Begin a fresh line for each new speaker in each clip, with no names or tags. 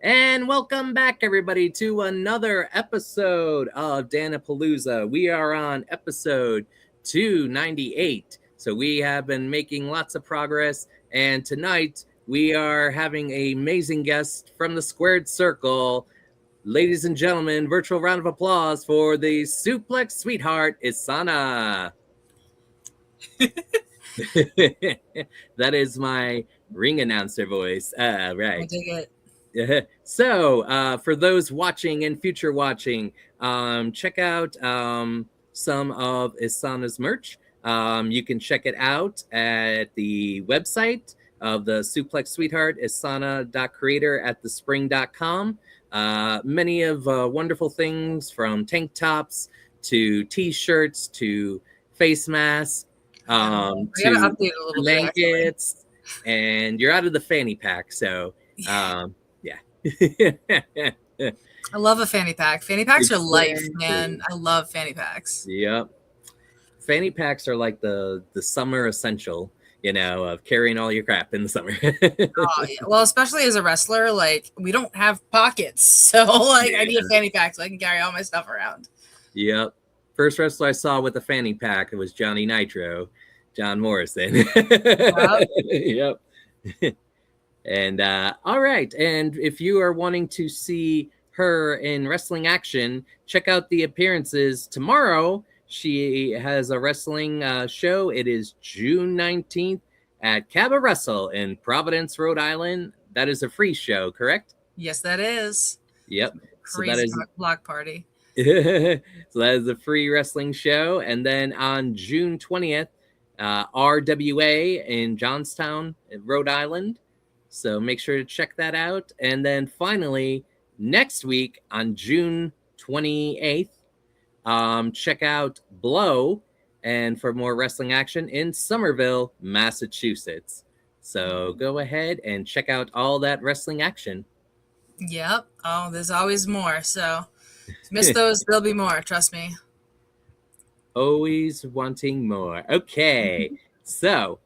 And welcome back, everybody, to another episode of Dan-A-Plooza. We are on episode 298. So we have been making lots of progress. And tonight we are having an amazing guest from the Squared Circle. Ladies and gentlemen, virtual round of applause for the Suplex sweetheart, Isana. That is my ring announcer voice.
I
Right.
dig it.
So, for those watching and future watching, check out some of Isana's merch. You can check it out at the website of the Suplex Sweetheart, isana.creator at thespring.com. Many of wonderful things from tank tops to t-shirts to face masks
I gotta
to
update it a little bit, actually.
blankets, and you're out of the fanny pack. So, yeah.
I love a fanny pack. Fanny packs are life, man.
Exactly.
I love fanny packs.
Yep. Fanny packs are like the summer essential, of carrying all your crap in the summer.
Oh, yeah. Well, especially as a wrestler, like we don't have pockets, so like I need a
Yeah.
fanny pack so I can carry all my stuff around.
Yep. First wrestler I saw with a fanny pack, it was Johnny Nitro, John Morrison.
Yep.
Yep. And all right. And if you are wanting to see her in wrestling action, check out the appearances tomorrow. She has a wrestling show. It is June 19th at Cabba Wrestle in Providence, Rhode Island. That is a free show, correct?
Yes, that is.
Yep. So that
Crazy
is
block party.
so that is a free wrestling show. And then on June 20th, RWA in Johnstown, Rhode Island. So make sure to check that out. And then finally, next week on June 28th, check out Blow and for more wrestling action in Somerville, Massachusetts. So go ahead and check out all that wrestling action.
Yep. Oh, there's always more. So miss those, there'll be more. Trust me.
Always wanting more. Okay. So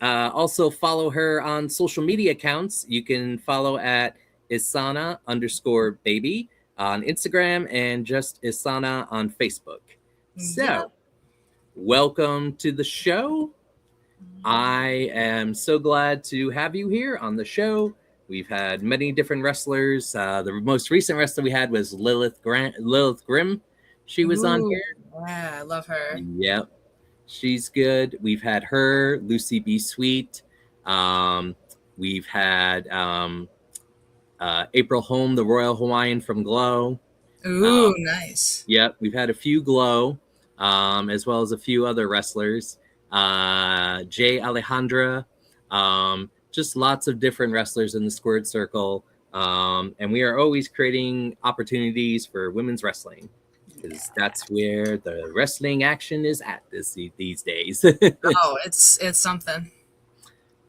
also follow her on social media accounts. You can follow at Isana_baby on Instagram and just Isana on Facebook. So,
Yep.
welcome to the show. I am so glad to have you here on the show. We've had many different wrestlers. The most recent wrestler we had was Lilith Grimm. She was on
Ooh,
here.
yeah, I love her.
Yep. She's good. We've had her, Lucy B. Sweet. We've had April Home, the Royal Hawaiian from Glow.
Ooh, nice.
Yep, we've had a few Glow, as well as a few other wrestlers. Jay Alejandra, just lots of different wrestlers in the Squared Circle. And we are always creating opportunities for women's wrestling, because that's where the wrestling action is at these days.
Oh, it's something.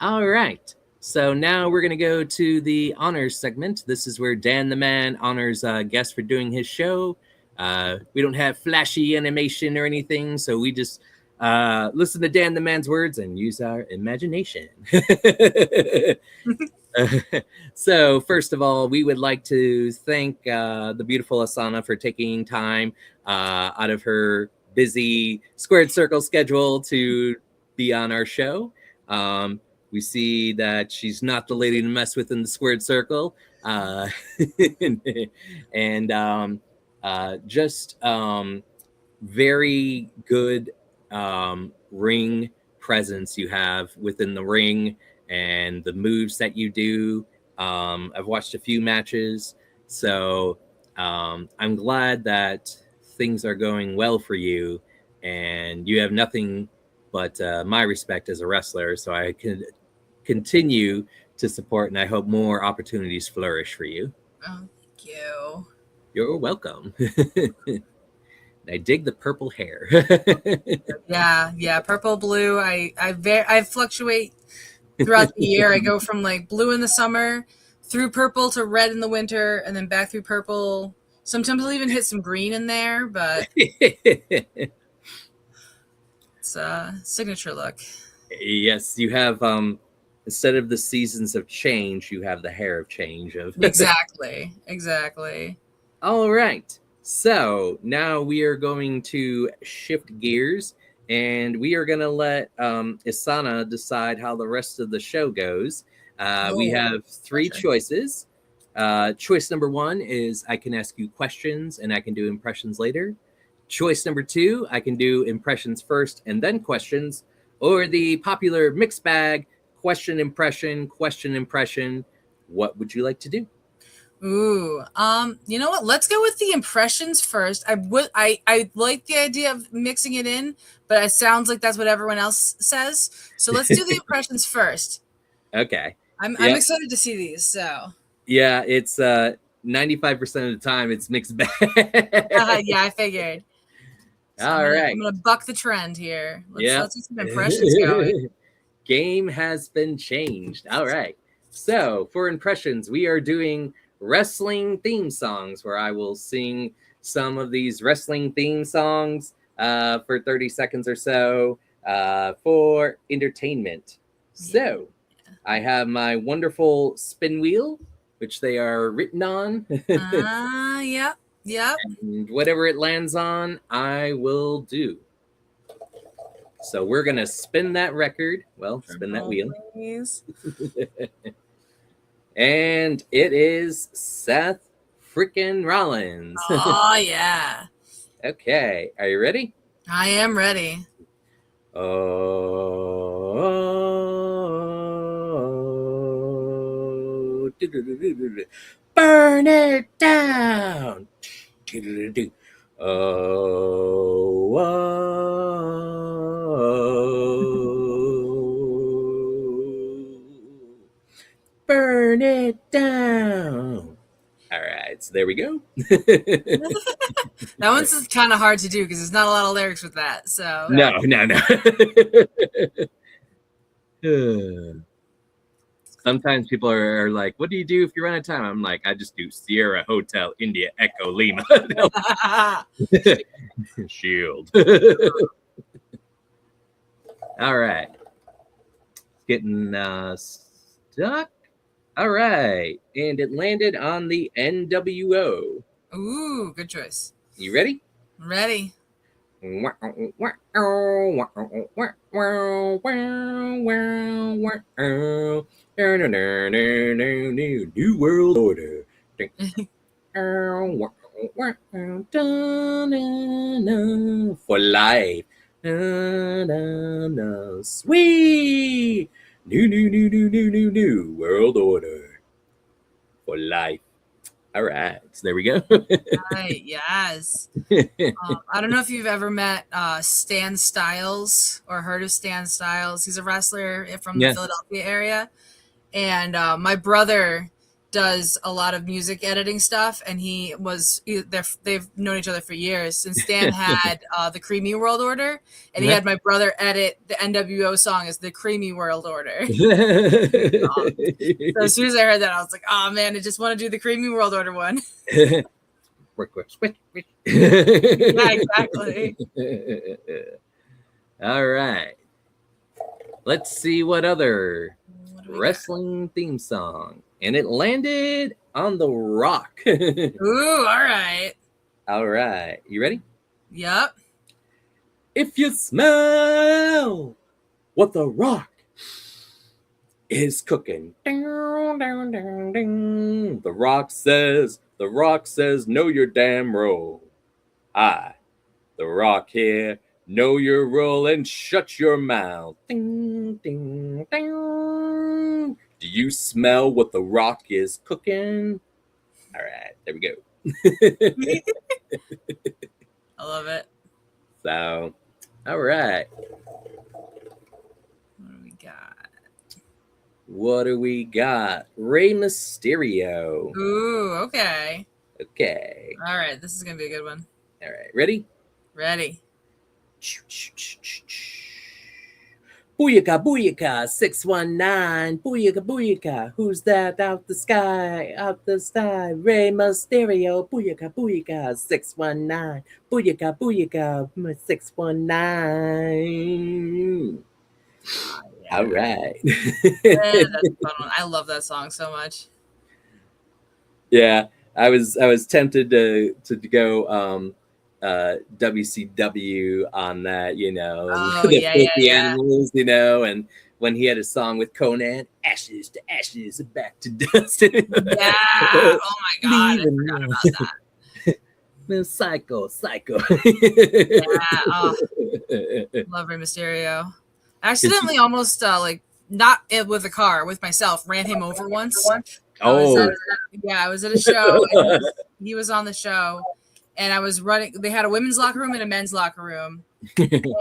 All right. So now we're going to go to the honors segment. This is where Dan the Man honors guests for doing his show. We don't have flashy animation or anything, so we just listen to Dan the Man's words and use our imagination. So, first of all, we would like to thank the beautiful Isana for taking time out of her busy Squared Circle schedule to be on our show. We see that she's not the lady to mess with in the Squared Circle. And just very good ring presence you have within the ring and the moves that you do. I've watched a few matches, so I'm glad that things are going well for you, and you have nothing but my respect as a wrestler. So I can continue to support, and I hope more opportunities flourish for you.
Oh, thank you.
You're welcome. I dig the purple hair.
Yeah, purple, blue. I fluctuate throughout the year. I go from like blue in the summer through purple to red in the winter, and then back through purple. Sometimes I'll even hit some green in there, but it's a signature look.
Yes, you have instead of the seasons of change, you have the hair of change. Of
Exactly.
All right. So now we are going to shift gears, and we are going to let Isana decide how the rest of the show goes. We have three choices. Choice number one is I can ask you questions and I can do impressions later. Choice number two, I can do impressions first and then questions, or the popular mixed bag, question, impression, question, impression. What would you like to do?
Ooh, you know what? Let's go with the impressions first. I like the idea of mixing it in, but it sounds like that's what everyone else says. So let's do the impressions first.
Okay.
I'm excited to see these. So
yeah, it's 95% of the time it's mixed bag.
yeah, I figured. So
All right.
I'm gonna buck the trend here. Let's get some
Yeah.
impressions going.
Game has been changed. All right. So for impressions, we are doing wrestling theme songs where I will sing some of these wrestling theme songs for 30 seconds or so for entertainment. So I have my wonderful spin wheel, which they are written on.
Yep.
And whatever it lands on, I will do. So we're going to spin that record. Well, spin that wheel. And it is Seth freaking Rollins.
Oh, yeah.
Okay. Are you ready?
I am ready.
Oh, burn it down. Oh, burn it down. All right, so there we go.
That one's kind of hard to do because there's not a lot of lyrics with that. So
no. Sometimes people are like, "What do you do if you run out of time?" I'm like, "I just do Sierra Hotel India Echo Lima." Shield. All right, getting stuck. All right, and it landed on the NWO.
Ooh, good choice.
You ready?
Ready.
New World Order. For life. Sweet. New World Order. For life. All right, so there we go.
Right, yes. I don't know if you've ever met Stan Styles or heard of Stan Styles. He's a wrestler from the Philadelphia area. And my brother does a lot of music editing stuff, and they've known each other for years. And Stan had the Creamy World Order, and he had my brother edit the NWO song as the Creamy World Order. So as soon as I heard that, I was like, "Oh man, I just want to do the Creamy World Order one."
Switch.
Yeah, exactly.
All right. Let's see what other wrestling theme song. And it landed on The Rock.
Ooh, all right.
All right. You ready?
Yep.
If you smell what The Rock is cooking. The Rock says, know your damn role. I, The Rock here, know your role and shut your mouth. Ding, ding, ding. Do you smell what The Rock is cooking? All right, there we go.
I love it.
So, all right. What do we got? Rey Mysterio.
Ooh, okay.
Okay.
All right, this is going to be a good one.
All right, ready?
Ready.
Booyaka, booyaka, 619. Booyaka, booyaka. Who's that out the sky? Rey Mysterio. Booyaka, booyaka, 619. Booyaka, booyaka, 619. All right.
Yeah, that's a fun one. I love that song so much.
Yeah, I was tempted to go WCW on that,
Oh
the
yeah, yeah,
filthy
yeah.
animals, and when he had a song with Conan, ashes to ashes, back to dust.
Yeah. Oh my god, I
Leaving
forgot about that.
psycho.
Yeah. Oh, love Rey Mysterio. I accidentally almost not with a car with myself ran him over once. I was
Oh.
I was at a show and he was on the show, and I was running. They had a women's locker room and a men's locker room,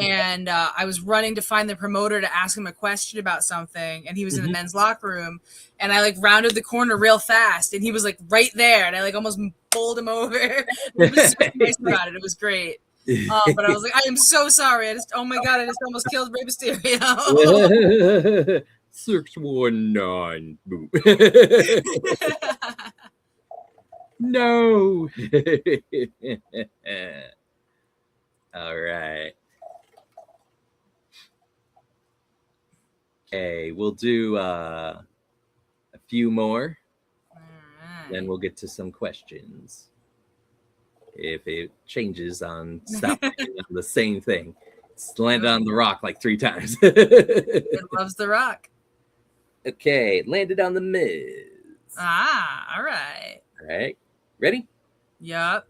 and I was running to find the promoter to ask him a question about something, and he was in the men's locker room, and I like rounded the corner real fast, and he was like right there, and I like almost bowled him over. He was so nice about it. It was great. But I was like, I am so sorry. Oh my god, I just almost killed Rey Mysterio.
619. No. All right. Okay, we'll do a few more, then we'll get to some questions. If it changes on stop on the same thing, it's landed on the rock like 3 times.
It loves the rock.
Okay, landed on the Miz.
All right.
All right, ready?
Yup.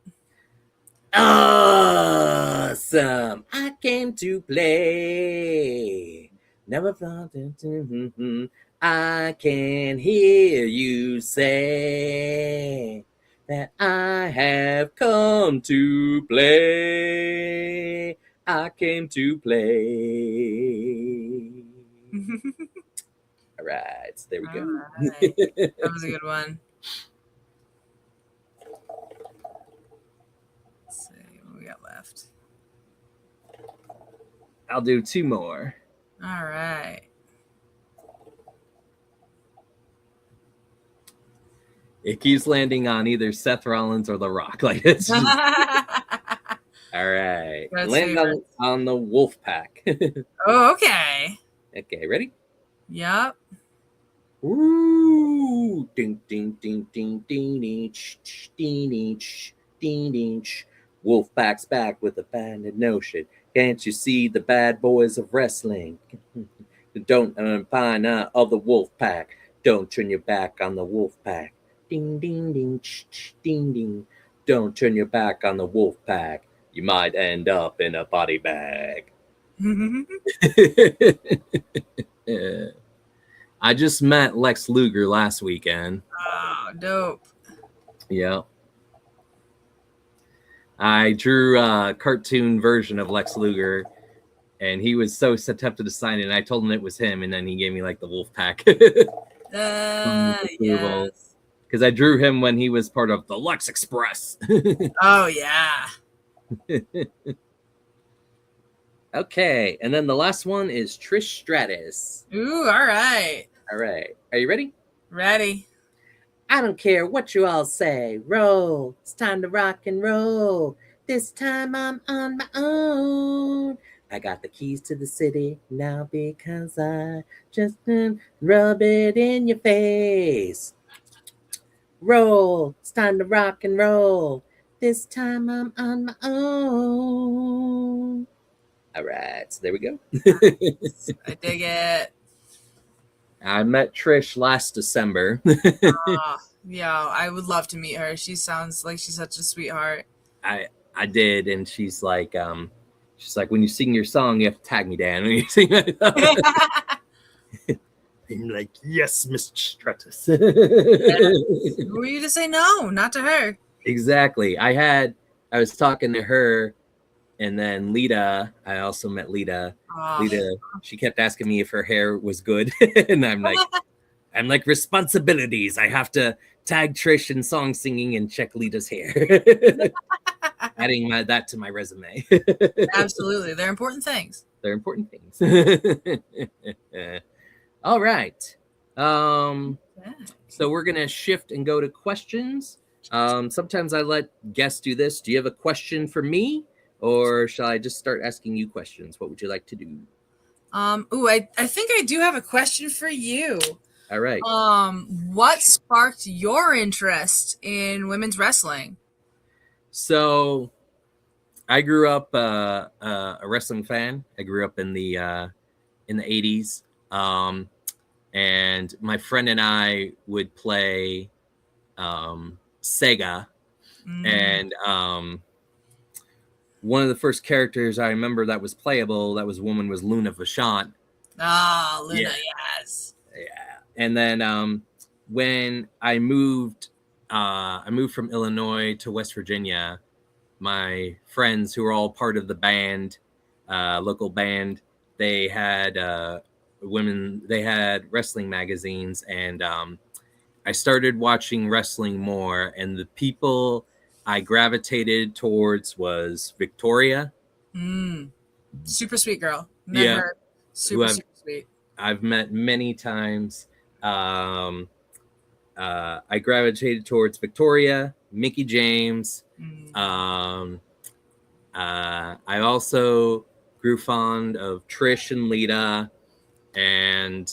Awesome! I came to play. Never thought that I can hear you say that I have come to play. I came to play. All right, so there we go.
Right. That was a good one. Let's see what we got left.
I'll do 2 more.
All right.
It keeps landing on either Seth Rollins or The Rock. Like it's just... All right. Land on the Wolf Pack.
Oh, okay.
Okay, ready?
Yup.
Ooh, ding ding ding ding ding each ding each ding each. Wolfpack's back with a banded notion. Can't you see the bad boys of wrestling? Don't unbind of the Wolfpack. Don't turn your back on the Wolfpack. Ding ding ding ding ding. Don't turn your back on the Wolfpack. You might end up in a body bag. Yeah. I just met Lex Luger last weekend.
Oh, dope.
Yeah. I drew a cartoon version of Lex Luger, and he was so tempted to sign it. And I told him it was him, and then he gave me like the wolf pack.
Yes.
Because I drew him when he was part of the Lex Express.
Oh, yeah.
Okay, and then the last one is Trish Stratus.
Ooh, all right.
All right. Are you ready?
Ready.
I don't care what you all say. Roll. It's time to rock and roll. This time I'm on my own. I got the keys to the city now because I just rub it in your face. Roll. It's time to rock and roll. This time I'm on my own. All right. So there we go.
Nice. I dig it.
I met Trish last December.
Yeah, I would love to meet her. She sounds like she's such a sweetheart.
I did, and she's like, when you sing your song, you have to tag me, Dan. When you sing it. I'm like, yes, Mr. Stratus.
Yes. Who are you to say no? Not to her.
Exactly. I was talking to her, and then Lita. I also met Lita. Lita, she kept asking me if her hair was good, and I'm like, responsibilities. I have to tag Trish in song singing and check Lita's hair. Adding that to my resume.
Absolutely. They're important things.
They're important things. All right. So we're going to shift and go to questions. Sometimes I let guests do this. Do you have a question for me? Or shall I just start asking you questions? What would you like to do?
I think I do have a question for you.
All right.
What sparked your interest in women's wrestling?
So I grew up a wrestling fan. I grew up in the 80s. And my friend and I would play Sega.
Mm.
And one of the first characters I remember that was playable, that was a woman, was Luna Vachon.
Ah, Luna,
Yeah.
yes.
Yeah. And then when I moved from Illinois to West Virginia. My friends who were all part of the band, local band, they had they had wrestling magazines, and I started watching wrestling more, and the people I gravitated towards was Victoria.
Mm. Super sweet girl. Met
Yeah,
her.
who
Super, super sweet.
I've met many times. Um, I gravitated towards Victoria, Mickey James.
Mm.
Um, I also grew fond of Trish and Lita, and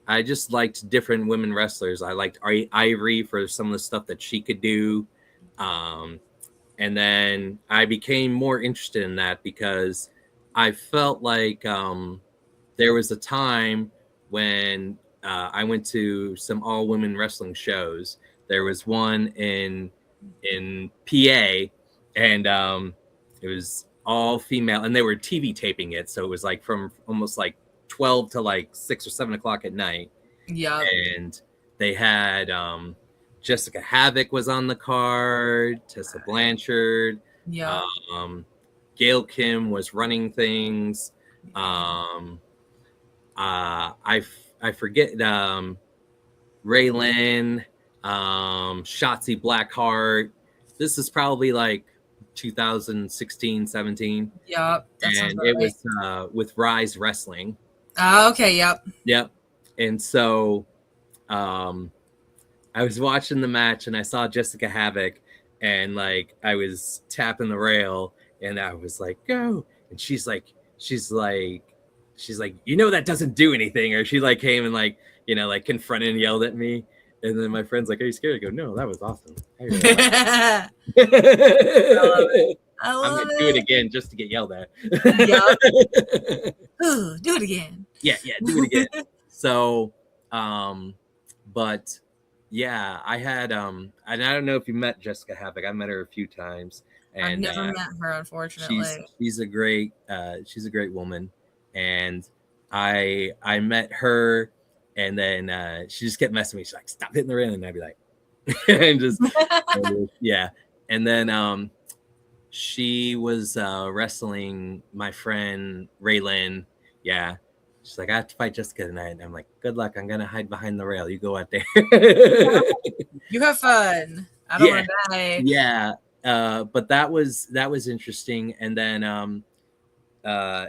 I just liked different women wrestlers. I liked Ivory for some of the stuff that she could do. Um, and then I became more interested in that because I felt like there was a time when I went to some all women wrestling shows. There was one in PA, and it was all female, and they were TV taping it, so it was like from almost like 12 to like 6 or 7 o'clock at night,
Yep.
and they had Jessica Havoc was on the card, Tessa Blanchard,
Yep.
um, Gail Kim was running things. Um, I forget Raylan, Shotzi Blackheart. This is probably like 2016, 17,
Yep. That sounds
and
about
it
right.
was with Rise Wrestling.
Okay, yep.
Yep. And so um, I was watching the match, and I saw Jessica Havoc, and like I was tapping the rail, and I was like, "Go!" And she's like, you know, that doesn't do anything. Or she like came and like, you know, like confronted and yelled at me. And then my friend's like, "Are you scared?" I go, "No, that was awesome. I really like
I love it.
it."
I
I'm
love
gonna do it
it.
again just to get yelled at.
Yep. Ooh, do it again.
Yeah, do it again. So, but yeah, I had and I don't know if you met Jessica Havoc. I met her a few times,
I've
and
never met her, unfortunately.
she's a great woman, and I met her, and then she just kept messing with me. She's like, "Stop hitting the railing," and I'd be like, and just yeah, and then she was wrestling my friend Raylan. Yeah. She's like, "I have to fight Jessica tonight." And I'm like, "Good luck. I'm going to hide behind the rail. You go out there."
You have fun. I don't
Yeah.
want to die.
Yeah. But that was interesting. And then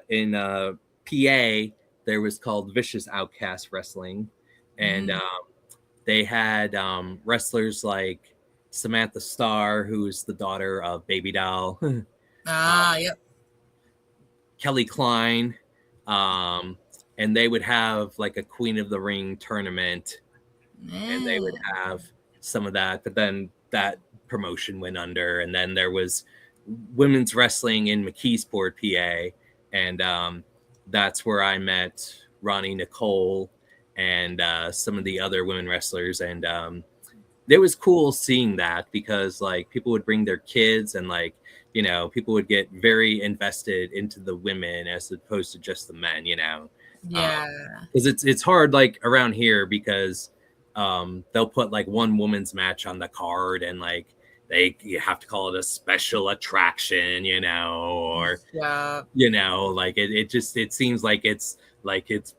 in PA, there was called Vicious Outcast Wrestling. And they had wrestlers like Samantha Starr, who's the daughter of Baby Doll.
Yep.
Kelly Klein, and they would have like a Queen of the Ring tournament, and they would have some of that. But then that promotion went under, and then there was women's wrestling in McKeesport, PA, and that's where I met Ronnie Nicole and some of the other women wrestlers, and it was cool seeing that because like people would bring their kids, and like, you know, people would get very invested into the women as opposed to just the men, you know.
Yeah.
Because it's hard like around here because they'll put like one woman's match on the card, and like you have to call it a special attraction, you know, or you know, like it seems like it's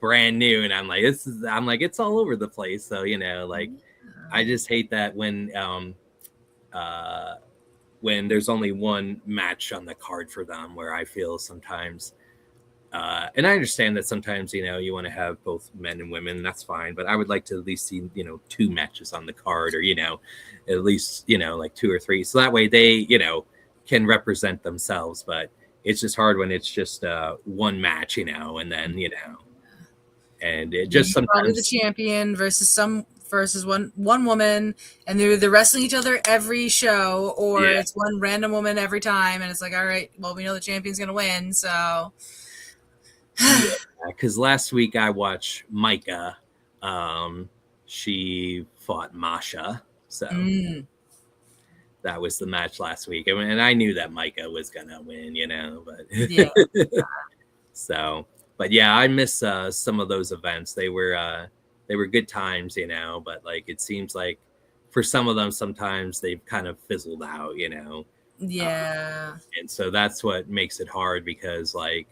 brand new, and I'm like it's all over the place. So, you know, like I just hate that when there's only one match on the card for them, where I feel sometimes and I understand that sometimes, you know, you want to have both men and women, that's fine, but I would like to at least see, you know, 2 matches on the card, or, you know, at least, you know, like 2 or 3, so that way they, you know, can represent themselves. But it's just hard when it's just one match, you know, and then, you know, and it
Yeah,
just
you're probably the
sometimes,
champion versus one wwoman, and they're wrestling each other every show, or
yeah,
it's one random woman every time, and it's like, all right, well, we know the champion's gonna win, so
yeah. Because last week I watched Micah. She fought Masha, so
mm,
that was the match last week, and I knew that Micah was gonna win, you know, but
yeah,
so, but yeah, I miss some of those events. They were good times, you know, but like it seems like for some of them, sometimes they've kind of fizzled out, you know,
yeah,
and so that's what makes it hard because like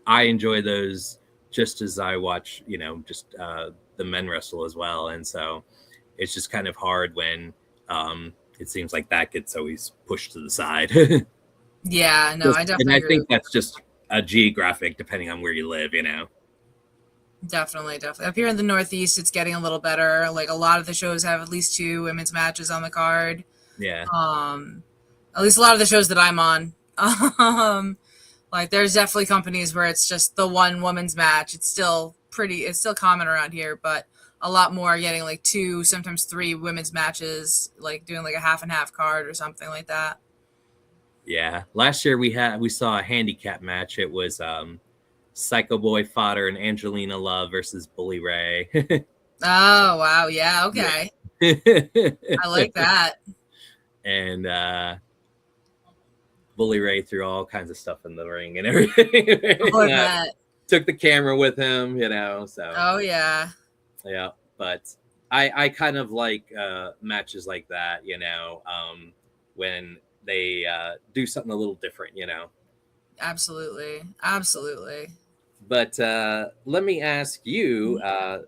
I enjoy those just as I watch, you know, just the men wrestle as well, and so it's just kind of hard when it seems like that gets always pushed to the side.
yeah. No, I
And
definitely
I
agree
think
with
that's just a geographic, depending on where you live, you know.
definitely. Up here in the Northeast, it's getting a little better. Like a lot of the shows have at least 2 women's matches on the card.
Yeah,
At least a lot of the shows that I'm on. Like there's definitely companies where it's just the one woman's match. It's still common around here, but a lot more are getting like 2, sometimes 3 women's matches, like doing like a half and half card or something like that.
yeah. Last year we saw a handicap match. It was Psycho Boy Fodder and Angelina Love versus Bully Ray.
Oh wow, yeah, okay.
Yeah.
I like that.
And Bully Ray threw all kinds of stuff in the ring and everything.
Oh, I bet.
Took the camera with him, you know. So
Oh yeah.
yeah, but I kind of like matches like that, you know, when they do something a little different, you know.
Absolutely. Absolutely.
But let me ask you,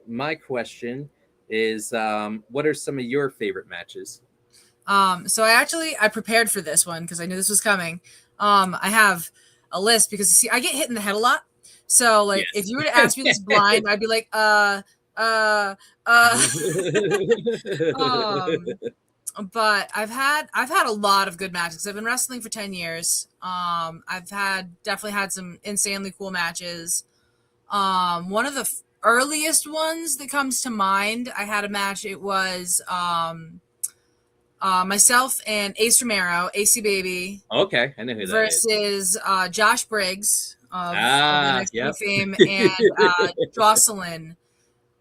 my question is, what are some of your favorite matches?
So I prepared for this one because I knew this was coming. I have a list because you see I get hit in the head a lot. So like if
Yes.
you were to ask me this blind, I'd be like, uh um but I've had a lot of good matches. I've been wrestling for 10 years. I've definitely had some insanely cool matches. One of the earliest ones that comes to mind, I had a match. It was myself and Ace Romero, AC Baby,
Okay, I know who that is.
versus Josh Briggs of NXT
Yep.
fame, and Jocelyn,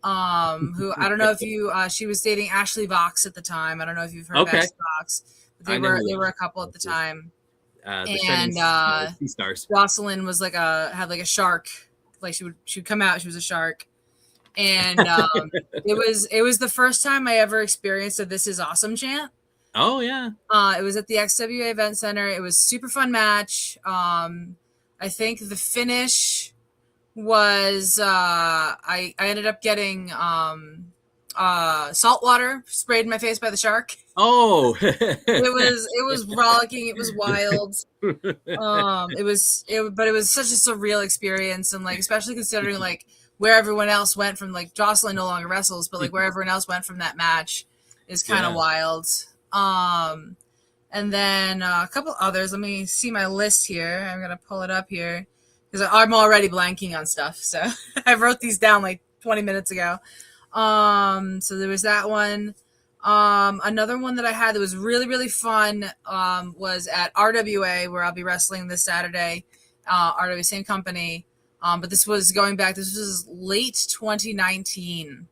who I don't know if you she was dating Ashley Vox at the time. I don't know if you've heard of
Okay,
Ashley Vox, but
I know who
they
that
were
is.
a couple at the time.
The
And
Shining Sea Stars.
Jocelyn was had like a shark, like she'd come out, she was a shark. And it was the first time I ever experienced a "This is awesome" chant.
Oh yeah.
It was at the XWA Event Center. It was a super fun match. I think the finish was I ended up getting salt water sprayed in my face by the shark.
Oh.
It was rollicking. It was wild. But it was such a surreal experience, and like especially considering like where everyone else went from, like Jocelyn no longer wrestles, but like where everyone else went from that match is kind of
Yeah.
wild. And then a couple others. Let me see my list here. I'm gonna pull it up here because I'm already blanking on stuff. So I wrote these down like 20 minutes ago. So there was that one. Another one that I had that was really, really fun was at RWA, where I'll be wrestling this Saturday. RWA, same company. But this was late 2019.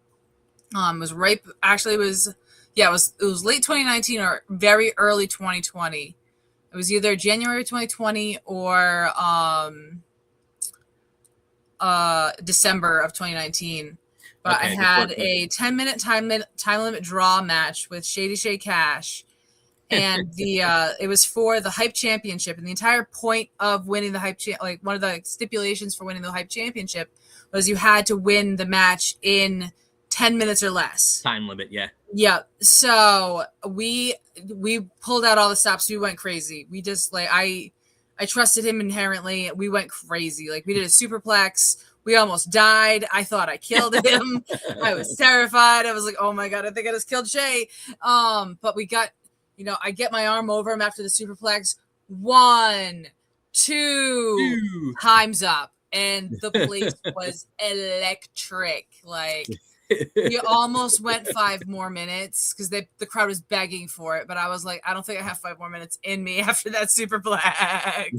It was right, actually, it was late 2019 or very early 2020. It was either January 2020 or December of 2019. But
Okay,
I had a 10-minute time limit draw match with Shady Shay Cash, and it was for the Hype Championship. And the entire point of winning the Hype like one of the stipulations for winning the Hype Championship was you had to win the match in 10 minutes or less.
Time limit, yeah.
Yeah. So we pulled out all the stops. We went crazy. We just like I trusted him inherently. We went crazy. Like we did a superplex. We almost died. I thought I killed him. I was terrified. I was like, oh my God, I think I just killed Shay. But we got, I get my arm over him after the superplex. 1, 2 times up, and the place was electric. Like, we almost went 5 more minutes because the crowd was begging for it, but I was like, I don't think I have 5 more minutes in me after that superplex.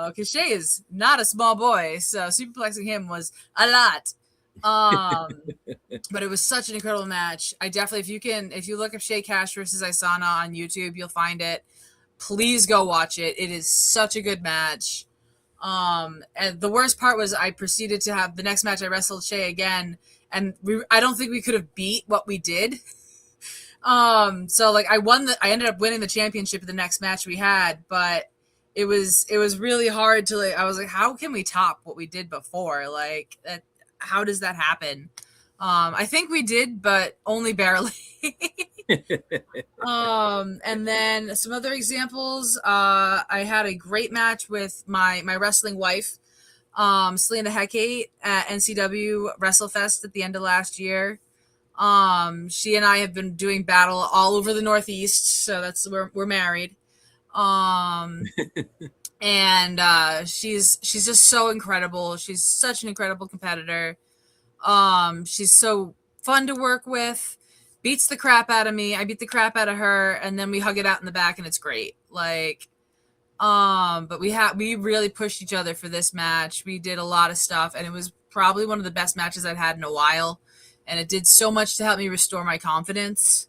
Because Shay is not a small boy, so superplexing him was a lot. But it was such an incredible match. I definitely, if you look up Shay Cash versus Isana on YouTube, you'll find it. Please go watch it. It is such a good match. And the worst part was I proceeded to have the next match. I wrestled Shay again, and I don't think we could have beat what we did. So like I ended up winning the championship of the next match we had, but it was really hard to, like, I was like, how can we top what we did before? Like, that, how does that happen? I think we did, but only barely. And then some other examples. I had a great match with my wrestling wife, Selena Hecate, at NCW WrestleFest at the end of last year. She and I have been doing battle all over the Northeast, so that's we're married. And she's just so incredible. She's such an incredible competitor. She's so fun to work with. Beats the crap out of me. I beat the crap out of her, and then we hug it out in the back, and it's great. Like, but we really pushed each other for this match. We did a lot of stuff, and it was probably one of the best matches I'd had in a while. And it did so much to help me restore my confidence,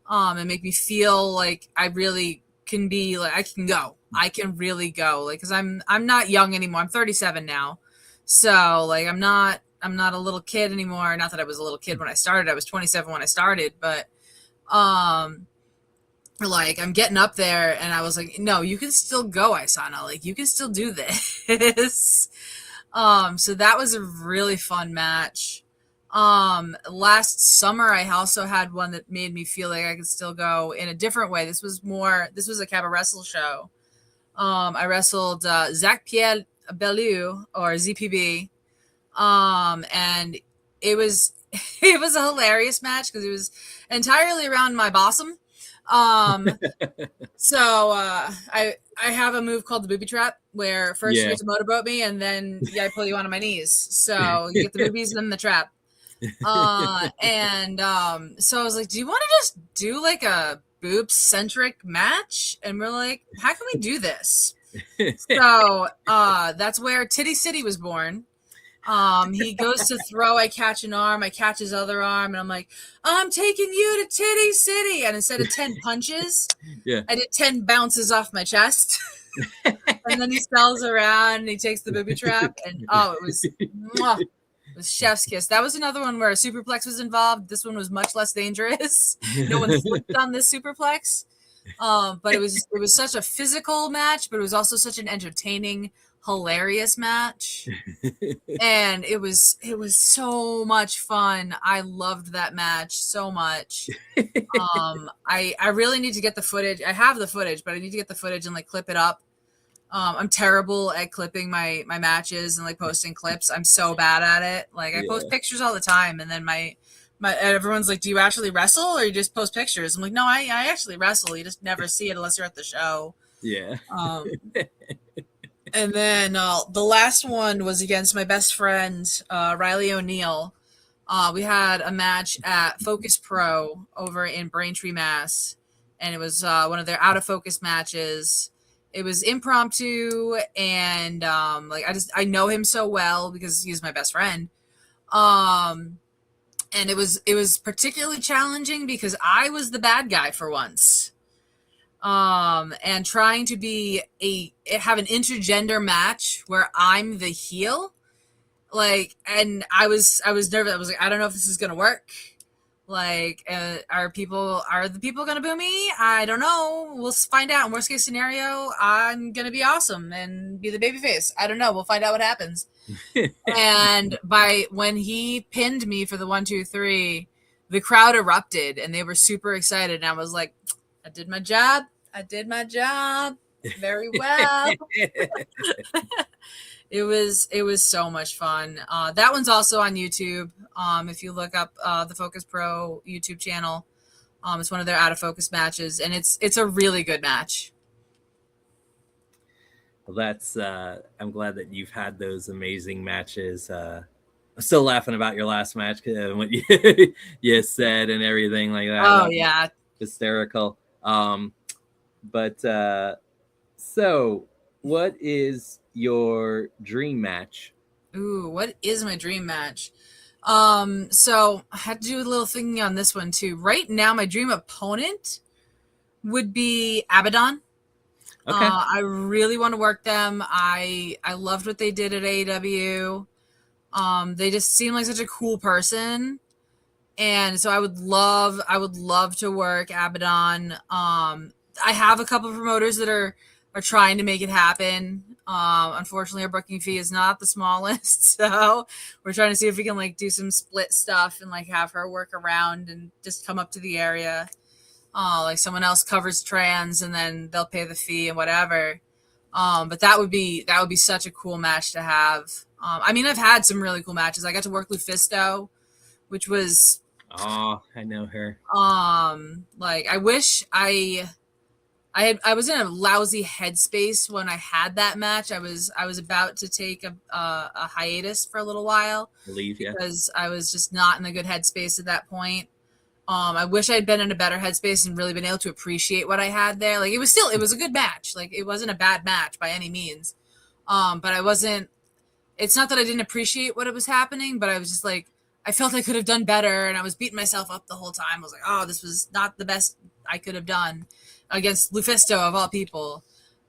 and make me feel like I really can be, like, I can go. I can really go. Like, cause I'm not young anymore. I'm 37 now. So like, I'm not a little kid anymore. Not that I was a little kid when I started. I was 27 when I started, but, like, I'm getting up there, and I was like, no, you can still go, Isana. Like, you can still do this. So that was a really fun match. Last summer, I also had one that made me feel like I could still go in a different way. This was a Cabba Wrestle show. I wrestled, Zach Pierre Bellew, or ZPB. And it was a hilarious match because it was entirely around my bosom. So I have a move called the booby trap, where first you get to motorboat me, and then I pull you onto my knees. So you get the boobies and then the trap. And so I was like, do you want to just do like a boob centric match? And we're like, how can we do this? So that's where Titty City was born. He goes to throw, I catch an arm, I catch his other arm, and I'm like, I'm taking you to Titty City. And instead of 10 punches, I did 10 bounces off my chest. And then he spells around and he takes the booby trap, and it was mwah, it was chef's kiss. That was another one where a superplex was involved. This one was much less dangerous. No one slipped on this superplex. But it was such a physical match, but it was also such an entertaining, hilarious match. And it was so much fun. I loved that match so much. I really need to get the footage. I have the footage, but I need to get the footage and like clip it up. I'm terrible at clipping my matches and like posting clips. I'm so bad at it. Like, I post pictures all the time, and then my everyone's like, do you actually wrestle or you just post pictures? I'm like, no, I actually wrestle. You just never see it unless you're at the show.
Yeah.
And then the last one was against my best friend, Riley O'Neill. We had a match at Focus Pro over in Braintree, Mass. And it was one of their out of focus matches. It was impromptu, and I know him so well because he's my best friend. And it was particularly challenging because I was the bad guy for once. And trying to have an intergender match where I'm the heel, like, and I was nervous. I was like, I don't know if this is gonna work. Like, are the people gonna boo me? I don't know. We'll find out. In worst case scenario, I'm gonna be awesome and be the babyface. I don't know. We'll find out what happens. And when he pinned me for the 1, 2, 3, the crowd erupted and they were super excited. And I was like, I did my job. I did my job very well. It was so much fun. That one's also on YouTube. If you look up the Focus Pro YouTube channel, it's one of their out of focus matches, and it's a really good match.
Well, that's I'm glad that you've had those amazing matches. I'm still laughing about your last match, what you, you said and everything like that.
Oh
That was
yeah.
hysterical. But so, what is your dream match?
Ooh, what is my dream match? So I had to do a little thinking on this one too. Right now, my dream opponent would be Abaddon.
Okay.
I really want to work them. I loved what they did at AEW. They just seem like such a cool person, and so I would love to work Abaddon. I have a couple of promoters that are trying to make it happen. Unfortunately, our booking fee is not the smallest, so we're trying to see if we can like do some split stuff and like have her work around and just come up to the area. Like someone else covers trans and then they'll pay the fee and whatever. But that would be such a cool match to have. I mean, I've had some really cool matches. I got to work Lufisto, which was
Oh, I know her.
like I wish I was in a lousy headspace when I had that match. I was about to take a hiatus for a little while
Believe, yeah.
because I was just not in a good headspace at that point. I wish I'd been in a better headspace and really been able to appreciate what I had there. Like it was a good match. Like it wasn't a bad match by any means. But I wasn't. It's not that I didn't appreciate what it was happening, but I was just like I felt I could have done better, and I was beating myself up the whole time. I was like, oh, this was not the best I could have done against Lufisto of all people.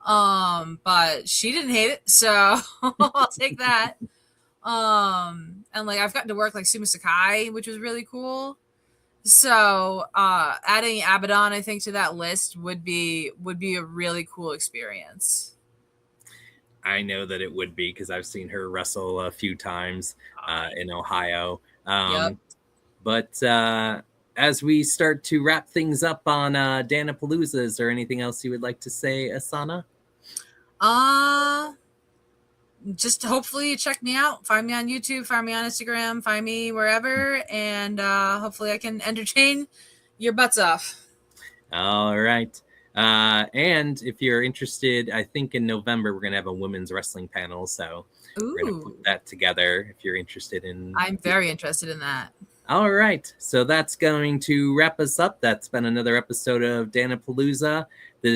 But she didn't hate it, so I'll take that. And like I've gotten to work like Suma Sakai, which was really cool. So adding Abaddon, I think, to that list would be a really cool experience.
I know that it would be because I've seen her wrestle a few times in Ohio.
Yep.
But as we start to wrap things up on Dan-A-Plooza, is there anything else you would like to say, Isana?
Just hopefully check me out. Find me on YouTube, find me on Instagram, find me wherever, and hopefully I can entertain your butts off.
All right. And if you're interested, I think in November we're going to have a women's wrestling panel. So we're going to put
Ooh,
that together if you're interested in.
I'm very interested in that.
All right. So that's going to wrap us up. That's been another episode of Dan-A-Plooza.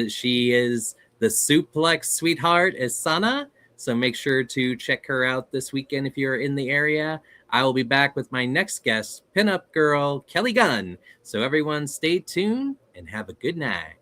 She is the Suplex sweetheart, Isana. So make sure to check her out this weekend if you're in the area. I will be back with my next guest, pinup girl, Kelly Gunn. So everyone stay tuned and have a good night.